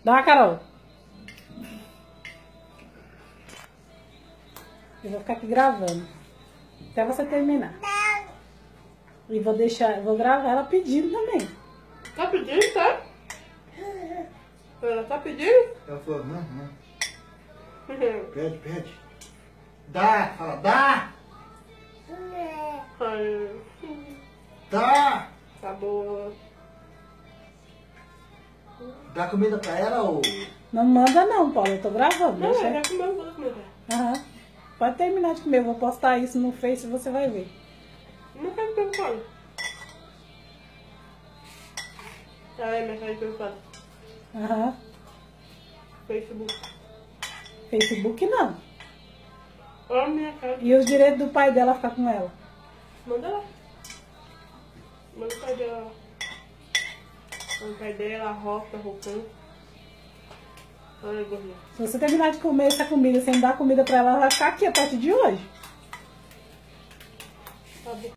Dá uma, Carol. Eu vou ficar aqui gravando. Até você terminar. E vou gravar ela pedindo também. Tá pedindo, tá? Ela tá pedindo? Ela falou, não. Pede. Dá, fala, dá! Ai, Dá! tá boa. Dá comida pra ela ou... Não manda não, Paulo. Eu tô gravando. Não, Deixa. já comeu, vou comer. Aham. Pode terminar de comer. Eu vou postar isso no Face e você vai ver. Não quero comer fome. Minha cara de preocupada. Aham. Facebook. Facebook não. Olha a minha cara. E os direitos do pai dela ficar com ela. Manda lá. Manda o pai dela lá. Manda o pai dela, roupão. Olha, gordinha. Se você terminar de comer essa comida sem dar comida pra ela, ela vai ficar aqui a partir de hoje. Tá bom.